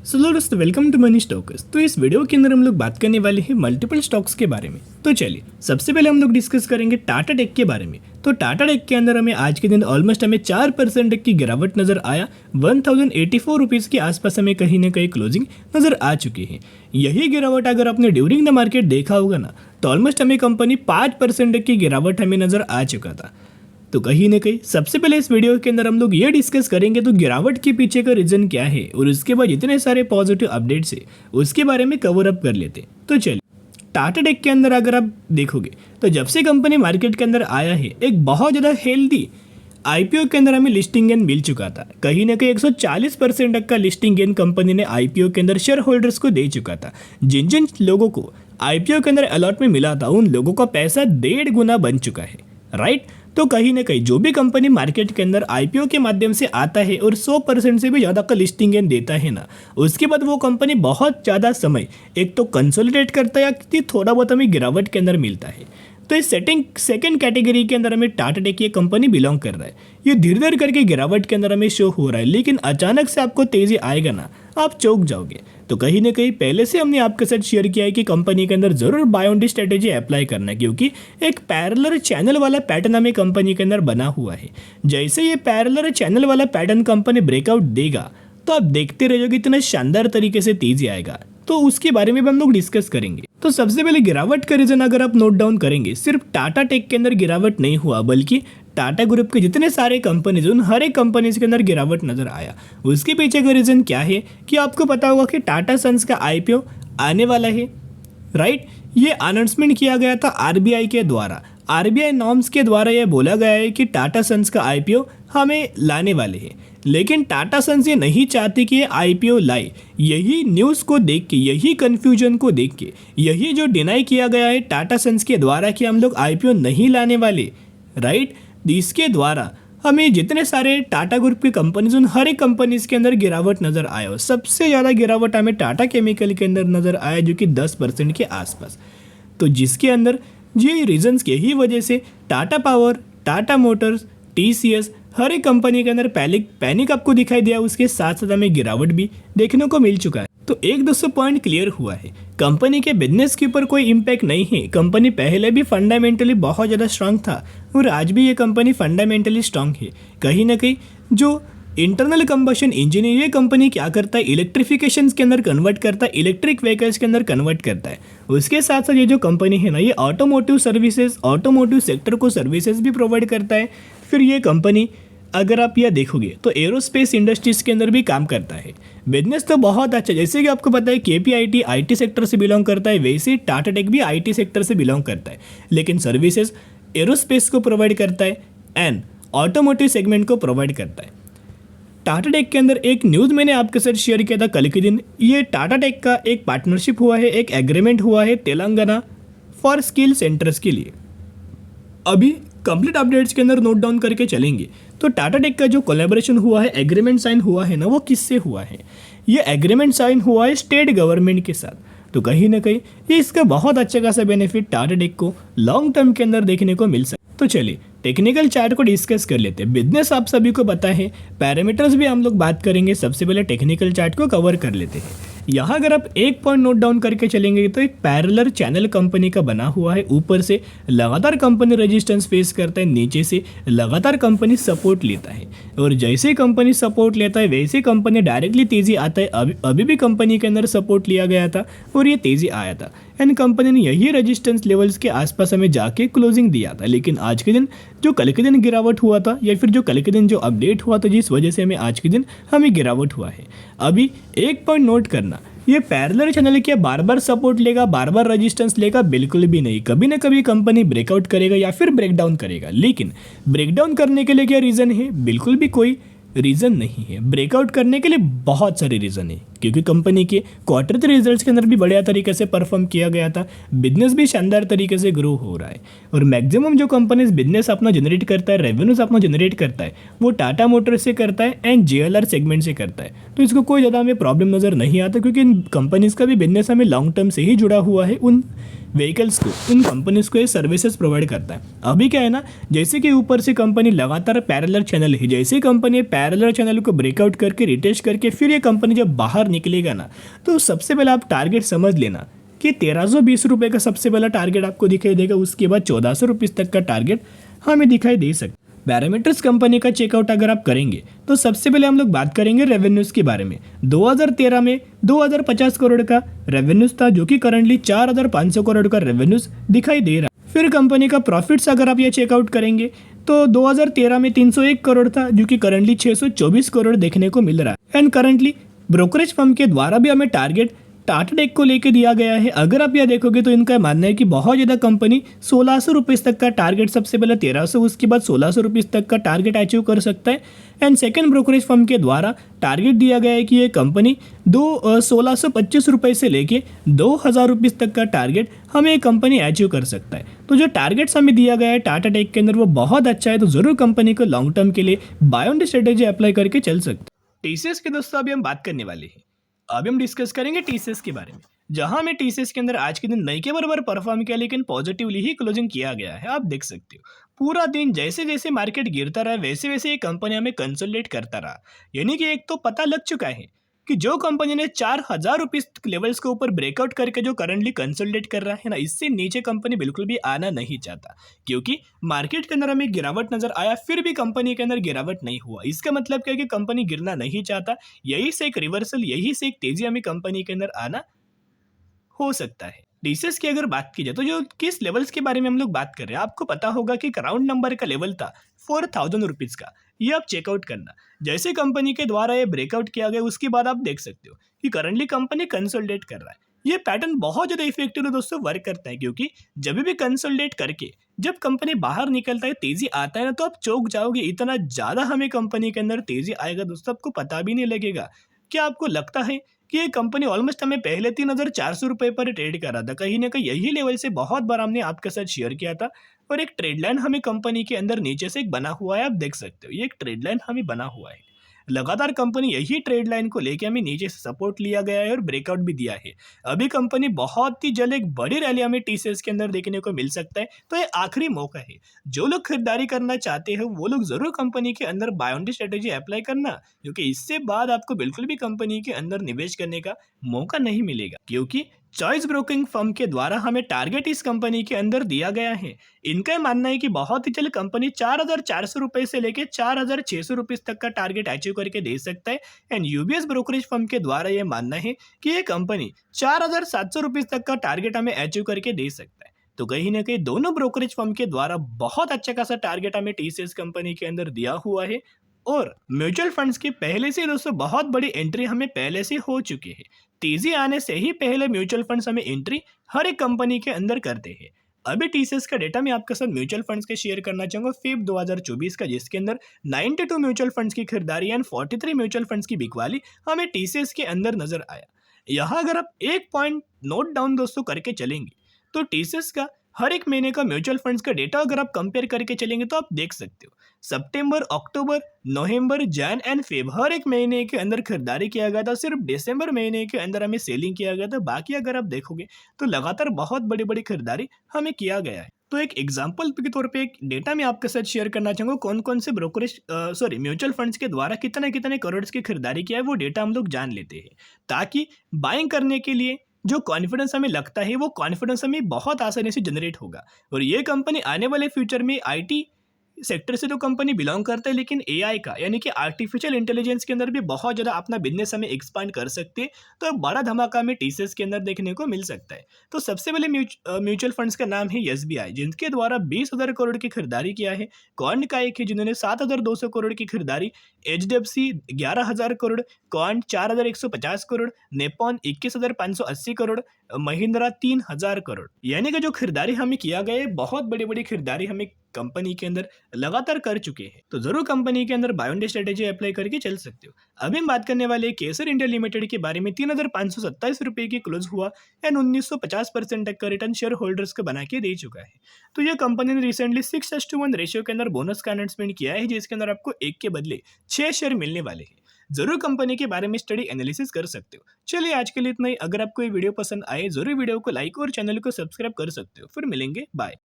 Hello दोस्तों, welcome to money stocks. तो इस वीडियो के अंदर हम लोग बात करने वाले हैं मल्टीपल स्टॉक्स के बारे में। तो चलिए सबसे पहले हम लोग डिस्कस करेंगे टाटा टेक के बारे में। तो टाटा टेक के अंदर हमें आज के दिन ऑलमोस्ट हमें 4% की गिरावट नजर आया। 1084 रुपीज़ के आसपास हमें कहीं ना कहीं क्लोजिंग नजर आ चुकी है। यही गिरावट अगर आपने ड्यूरिंग द मार्केट देखा होगा ना, तो ऑलमोस्ट हमें कंपनी 5% की गिरावट हमें नजर आ चुका था। तो कहीं ना कहीं सबसे पहले इस वीडियो के अंदर हम लोग ये डिस्कस करेंगे तो गिरावट के पीछे का रीजन क्या है, और उसके बाद इतने सारे पॉजिटिव अपडेट्स है उसके बारे में कवर अप कर लेते हैं। तो चलिए टाटा टेक के अंदर अगर आप देखोगे तो जब से कंपनी मार्केट के अंदर आया है, एक बहुत ज़्यादा हेल्दी आईपीओ के अंदर हमें लिस्टिंग गेन मिल चुका था। कहीं ना कहीं 140% तक का लिस्टिंग गेन कंपनी ने आईपीओ के अंदर शेयर होल्डर्स को दे चुका था। जिन जिन लोगों को आईपीओ के अंदर अलॉट में मिला था, उन लोगों का पैसा 1.5 गुना बन चुका है, राइट। तो कहीं ना कहीं जो भी कंपनी मार्केट के अंदर आईपीओ के माध्यम से आता है और 100% से भी ज़्यादा का लिस्टिंग गेन देता है ना, उसके बाद वो कंपनी बहुत ज़्यादा समय एक तो कंसोलिडेट करता है या थोड़ा बहुत हमें गिरावट के अंदर मिलता है। तो इस सेकंड कैटेगरी के अंदर हमें टाटा टेक ये कंपनी बिलोंग कर रहा है। ये धीरे धीरे करके गिरावट के अंदर हमें शो हो रहा है, लेकिन अचानक से आपको तेज़ी आएगा ना, आप चौंक जाओगे। तो कहीं ना कहीं पहले से हमने आपके साथ शेयर किया है कि कंपनी के अंदर जरूर buy on the strategy apply करना है, क्योंकि एक पैरेलल चैनल वाला पैटर्न हमें कंपनी के अंदर बना हुआ है। जैसे ये पैरेलल चैनल वाला पैटर्न कंपनी ब्रेकआउट देगा तो आप देखते रह जाओगे, इतना शानदार तरीके से तेजी आएगा। तो उसके बारे में भी हम लोग डिस्कस करेंगे। तो सबसे पहले गिरावट का रीजन अगर आप नोट डाउन करेंगे, सिर्फ टाटा टेक के अंदर गिरावट नहीं हुआ, बल्कि टाटा ग्रुप के जितने सारे कंपनीज, उन हर एक कंपनीज के अंदर गिरावट नजर आया। उसके पीछे का रीजन क्या है कि आपको पता होगा कि टाटा सन्स का आईपीओ आने वाला है, राइट। ये अनाउंसमेंट किया गया था आरबीआई के द्वारा। आरबीआई नॉर्म्स के द्वारा यह बोला गया है कि टाटा सन्स का आईपीओ हमें लाने वाले हैं, लेकिन टाटा सन्स ये नहीं चाहती कि ये आईपीओ लाए। यही न्यूज़ को देख के, यही कन्फ्यूजन को देख के, यही जो डिनाई किया गया है टाटा सन्स के द्वारा कि हम लोग आईपीओ नहीं लाने वाले, राइट, इसके द्वारा हमें जितने सारे टाटा ग्रुप की कंपनीज, उन हर एक कंपनीज के अंदर गिरावट नज़र आया। सबसे ज़्यादा गिरावट हमें टाटा केमिकल के अंदर नज़र आया, जो कि 10% के आसपास। तो जिसके अंदर ये रीजंस के ही वजह से Tata Power, Tata Motors, TCS, हर एक कंपनी के अंदर पैनिक आपको दिखाई दिया। उसके साथ साथ हमें गिरावट भी देखने को मिल चुका है। तो 1-200 पॉइंट क्लियर हुआ है। कंपनी के बिजनेस के ऊपर कोई इम्पैक्ट नहीं है। कंपनी पहले भी फंडामेंटली बहुत ज़्यादा स्ट्रांग था और आज भी ये कंपनी फंडामेंटली स्ट्रांग है। कहीं ना कहीं जो इंटरनल कंबशन इंजन है, ये कंपनी क्या करता है, इलेक्ट्रिफिकेशन के अंदर कन्वर्ट करता है, इलेक्ट्रिक व्हीकल्स के अंदर कन्वर्ट करता है। उसके साथ साथ ये जो कंपनी है ना, ये ऑटोमोटिव सर्विसेज, ऑटोमोटिव सेक्टर को सर्विसेज भी प्रोवाइड करता है। फिर ये कंपनी अगर आप यह देखोगे तो एरोस्पेस इंडस्ट्रीज के अंदर भी काम करता है। बिजनेस तो बहुत अच्छा, जैसे कि आपको पता है केपीआईटी आईटी सेक्टर से बिलोंग करता है, वैसे ही टाटा टेक भी आईटी सेक्टर से बिलोंग करता है, लेकिन सर्विसेज एरोस्पेस को प्रोवाइड करता है एंड ऑटोमोटिव सेगमेंट को प्रोवाइड करता है। टाटा टेक के अंदर एक न्यूज़ मैंने आपके साथ शेयर किया था कल के दिन। ये टाटा टेक का एक पार्टनरशिप हुआ है, एक एग्रीमेंट हुआ है तेलंगाना फॉर स्किल सेंटर्स के लिए। अभी कंप्लीट अपडेट्स के अंदर नोट डाउन करके चलेंगे। तो टाटा टेक का जो कोलैबोरेशन हुआ है, एग्रीमेंट साइन हुआ है ना, वो किससे हुआ है? ये एग्रीमेंट साइन हुआ है स्टेट गवर्नमेंट के साथ। तो कहीं ना कहीं ये इसका बहुत अच्छा खासा बेनिफिट टाटा टेक को लॉन्ग टर्म के अंदर देखने को मिल सकता है। तो चलिए टेक्निकल चार्ट को डिस्कस कर लेते हैं। बिजनेस आप सभी को पता है, पैरामीटर्स भी हम लोग बात करेंगे। सबसे पहले टेक्निकल चार्ट को कवर कर लेते हैं। यहाँ अगर आप एक पॉइंट नोट डाउन करके चलेंगे तो एक पैरेलल चैनल कंपनी का बना हुआ है। ऊपर से लगातार कंपनी रेजिस्टेंस फेस करता है, नीचे से लगातार कंपनी सपोर्ट लेता है, और जैसे ही कंपनी सपोर्ट लेता है वैसे कंपनी डायरेक्टली तेजी आता है। अभी भी कंपनी के अंदर सपोर्ट लिया गया था और ये तेजी आया था, एंड कंपनी ने यही रेजिस्टेंस लेवल्स के आसपास हमें जाके क्लोजिंग दिया था। लेकिन आज के दिन जो कल के दिन गिरावट हुआ था, या फिर जो कल के दिन जो अपडेट हुआ था, जिस वजह से हमें आज के दिन हमें गिरावट हुआ है। अभी एक पॉइंट नोट करना, ये पैरेलल चैनल क्या बार बार सपोर्ट लेगा, बार बार रेजिस्टेंस लेगा? बिल्कुल भी नहीं। कभी ना कभी कंपनी ब्रेकआउट करेगा या फिर ब्रेकडाउन करेगा। लेकिन ब्रेकडाउन करने के लिए क्या रीज़न है? बिल्कुल भी कोई रीज़न नहीं है। ब्रेकआउट करने के लिए बहुत सारे रीज़न है, क्योंकि कंपनी के क्वार्टर 3 रिजल्ट्स के अंदर भी बढ़िया तरीके से परफॉर्म किया गया था। बिजनेस भी शानदार तरीके से ग्रो हो रहा है, और मैक्सिमम जो कंपनीज बिजनेस अपना जनरेट करता है, रेवेन्यूज अपना जनरेट करता है, वो टाटा मोटर्स से करता है एंड जेएलआर सेगमेंट से करता है। तो इसको कोई ज़्यादा हमें प्रॉब्लम नज़र नहीं आता, क्योंकि इन कंपनीज़ का भी बिजनेस हमें लॉन्ग टर्म से ही जुड़ा हुआ है। उन व्हीकल्स को, उन कंपनीज को ये सर्विसेज प्रोवाइड करता है। अभी क्या है ना, जैसे कि ऊपर से कंपनी लगातार पैरेलल चैनल ही, जैसे कंपनी पैरेलल चैनल को ब्रेकआउट करके रिटेस्ट करके फिर ये कंपनी जब बाहर निकलेगा ना, तो सबसे पहले आप टारगेट समझ लेना कि 1320 रुपये का सबसे पहला टारगेट आपको दिखाई देगा। उसके बाद 1400 रुपीज़ तक का टारगेट हमें दिखाई दे सकता है। पैरामीटर्स कंपनी का चेकआउट अगर आप करेंगे तो सबसे पहले हम लोग बात करेंगे रेवेन्यूज के बारे में। 2013 में 2050 करोड़ का रेवेन्यूज था, जो कि करंटली 4500 करोड़ का रेवेन्यूज दिखाई दे रहा है। फिर कंपनी का प्रॉफिट्स अगर आप ये चेकआउट करेंगे तो 2013 में 301 करोड़ था, जो कि करंटली 624 करोड़ देखने को मिल रहा है। एंड करंटली ब्रोकरेज फर्म के द्वारा भी हमें टारगेट टाटा टेक को लेके दिया गया है। अगर आप यह देखोगे तो इनका मानना है कि बहुत ज़्यादा कंपनी 1600 रुपीज़ तक का टारगेट, सबसे पहले 1300, उसके बाद 1600 रुपीज़ तक का टारगेट अचीव कर सकता है। एंड सेकेंड ब्रोकरेज फर्म के द्वारा टारगेट दिया गया है कि ये कंपनी 1625 रुपये से लेके 2000 रुपीज़ तक का टारगेट हमें ये कंपनी अचीव कर सकता है। तो जो टारगेट्स हमें दिया गया है टाटा टेक के अंदर वो बहुत अच्छा है, तो ज़रूर कंपनी को लॉन्ग टर्म के लिए buy on the strategy apply करके चल सकते हैं। टीसीएस के दोस्तों अभी हम बात करने वाले हैं। अभी हम डिस्कस करेंगे टीसीएस के बारे में, जहां में टीसीएस के अंदर आज के दिन नहीं के बराबर परफॉर्म किया, लेकिन पॉजिटिवली ही क्लोजिंग किया गया है। आप देख सकते हो पूरा दिन जैसे जैसे मार्केट गिरता रहा वैसे वैसे ये कंपनी हमें कंसोलिडेट करता रहा। यानी कि एक तो पता लग चुका है कि जो कंपनी ने 4000 रुपीज लेवल्स के ऊपर ब्रेकआउट करके जो करंटली कंसोलिडेट कर रहा है ना, इससे नीचे कंपनी बिल्कुल भी आना नहीं चाहता, क्योंकि मार्केट के अंदर हमें गिरावट नजर आया, फिर भी कंपनी के अंदर गिरावट नहीं हुआ। इसका मतलब क्या है कि कंपनी गिरना नहीं चाहता। यही से एक रिवर्सल, यही से एक तेजी हमें कंपनी के अंदर आना हो सकता है। टीसीएस की अगर बात की जाए तो जो किस लेवल्स के बारे में हम लोग बात कर रहे हैं, आपको पता होगा कि राउंड नंबर का लेवल था 4000 रुपीज़ का। ये आप चेकआउट करना, जैसे कंपनी के द्वारा ये ब्रेकआउट किया गया उसके बाद आप देख सकते हो कि करंटली कंपनी कंसोलिडेट कर रहा है। ये पैटर्न बहुत ज़्यादा इफेक्टिव दोस्तों वर्क करता है, क्योंकि जब भी कंसोलिडेट करके जब कंपनी बाहर निकलता है, तेजी आता है ना, तो आप चौंक जाओगे। इतना ज़्यादा हमें कंपनी के अंदर तेजी आएगा दोस्तों, आपको पता भी नहीं लगेगा। क्या आपको लगता है कि ये कंपनी ऑलमोस्ट हमें पहले 3400 रुपये पर ट्रेड कर रहा था, कहीं ना कहीं यही लेवल से बहुत बार हमने आपके साथ शेयर किया था। और एक ट्रेड लाइन हमें कंपनी के अंदर नीचे से एक बना हुआ है, आप देख सकते हो ये एक ट्रेड लाइन हमें बना हुआ है। लगातार कंपनी यही ट्रेड लाइन को लेके हमें नीचे से सपोर्ट लिया गया है और ब्रेकआउट भी दिया है। अभी कंपनी बहुत ही जल्द एक बड़ी रैली हमें टीसीएस के अंदर देखने को मिल सकता है, तो ये आखिरी मौका है। जो लोग खरीदारी करना चाहते हैं वो लोग जरूर कंपनी के अंदर buy on the strategy apply करना, क्योंकि इससे बाद आपको बिल्कुल भी कंपनी के अंदर निवेश करने का मौका नहीं मिलेगा, क्योंकि चॉइस ब्रोकिंग फर्म के द्वारा हमें टारगेट इस कंपनी के अंदर दिया गया है। इनका मानना है कि बहुत ही जल्द कंपनी 4400 रुपये से लेकर 4600 रुपीज़ तक का टारगेट अचीव करके दे सकता है। एंड यूबीएस ब्रोकरेज फर्म के द्वारा यह मानना है कि ये कंपनी 4700 रुपीज़ तक का टारगेट हमें अचीव करके दे सकता है। तो कहीं ना कहीं दोनों ब्रोकरेज फर्म के द्वारा बहुत अच्छा खासा टारगेट हमें टीसीएस कंपनी के अंदर दिया हुआ है। और म्यूचुअल फंड्स की पहले से दोस्तों बहुत बड़ी एंट्री हमें पहले से हो चुकी है। तेजी आने से ही पहले म्यूचुअल फंड्स हमें एंट्री हर एक कंपनी के अंदर करते हैं। अभी टीसीएस का डेटा मैं आपके साथ म्यूचुअल फंड्स के शेयर करना चाहूंगा फेब 2024 का, जिसके अंदर 92 म्यूचुअल फंड्स की खरीदारी एंड 43 म्यूचुअल फंड्स की बिकवाली हमें टीसीएस के अंदर नजर आया। यहाँ अगर आप एक पॉइंट नोट डाउन दोस्तों करके चलेंगे तो टीसीएस का हर एक महीने का म्यूचुअल फंड्स का डेटा अगर आप कंपेयर करके चलेंगे तो आप देख सकते हो सितंबर, अक्टूबर, नवंबर, जैन एंड फेब हर एक महीने के अंदर खरीदारी किया गया था। सिर्फ दिसंबर महीने के अंदर हमें सेलिंग किया गया था। बाकी अगर आप देखोगे तो लगातार बहुत बड़ी बड़ी खरीदारी हमें किया गया है। तो एक एग्जाम्पल के तौर पे एक डेटा मैं आपके साथ शेयर करना चाहूँगा, कौन कौन से ब्रोकरेज म्यूचुअल फंड्स के द्वारा कितने कितने करोड़ की खरीदारी किया है वो डेटा हम लोग जान लेते हैं, ताकि बाइंग करने के लिए जो कॉन्फिडेंस हमें लगता है वो कॉन्फिडेंस हमें बहुत आसानी से जनरेट होगा। और ये कंपनी आने वाले फ्यूचर में आईटी सेक्टर से तो कंपनी बिलोंग करता है, लेकिन एआई का यानी कि आर्टिफिशियल इंटेलिजेंस के अंदर भी बहुत ज़्यादा अपना बिजनेस हमें एक्सपांड कर सकते हैं। तो बड़ा धमाका हमें टीसीएस के अंदर देखने को मिल सकता है। तो सबसे पहले म्यूचुअल फंड्स का नाम है एसबीआई, जिनके द्वारा 20,000 करोड़ की खरीदारी किया है। कॉर्न का एक है जिन्होंने 7,200 करोड़ की खरीदारी, एचडीएफसी 11,000 करोड़, कॉर्न 4,150 करोड़, नेपॉन 21,580 करोड़, महिंद्रा 3,000 करोड़। यानी कि जो खरीदारी हमें किया गया है बहुत बड़ी बड़ी खरीदारी हमें कंपनी के अंदर लगातार कर चुके हैं। तो जरूर कंपनी के अंदर buy on the strategy apply करके चल सकते हो। अभी हम बात करने वाले केसर इंडिया लिमिटेड के बारे में। 3,527 रुपये की क्लोज हुआ एंड 1950% तक का रिटर्न शेयर होल्डर्स को बना के दे चुका है। तो यह कंपनी ने रिसेंटली 6:1 रेशियो के अंदर बोनस का अनाउंसमेंट किया है, जिसके अंदर आपको 1 के बदले 6 शेयर मिलने वाले हैं। जरूर कंपनी के बारे में स्टडी एनालिसिस कर सकते हो। चलिए आज के लिए इतना ही। अगर आपको ये वीडियो पसंद आए जरूर वीडियो को लाइक और चैनल को सब्सक्राइब कर सकते हो। फिर मिलेंगे, बाय।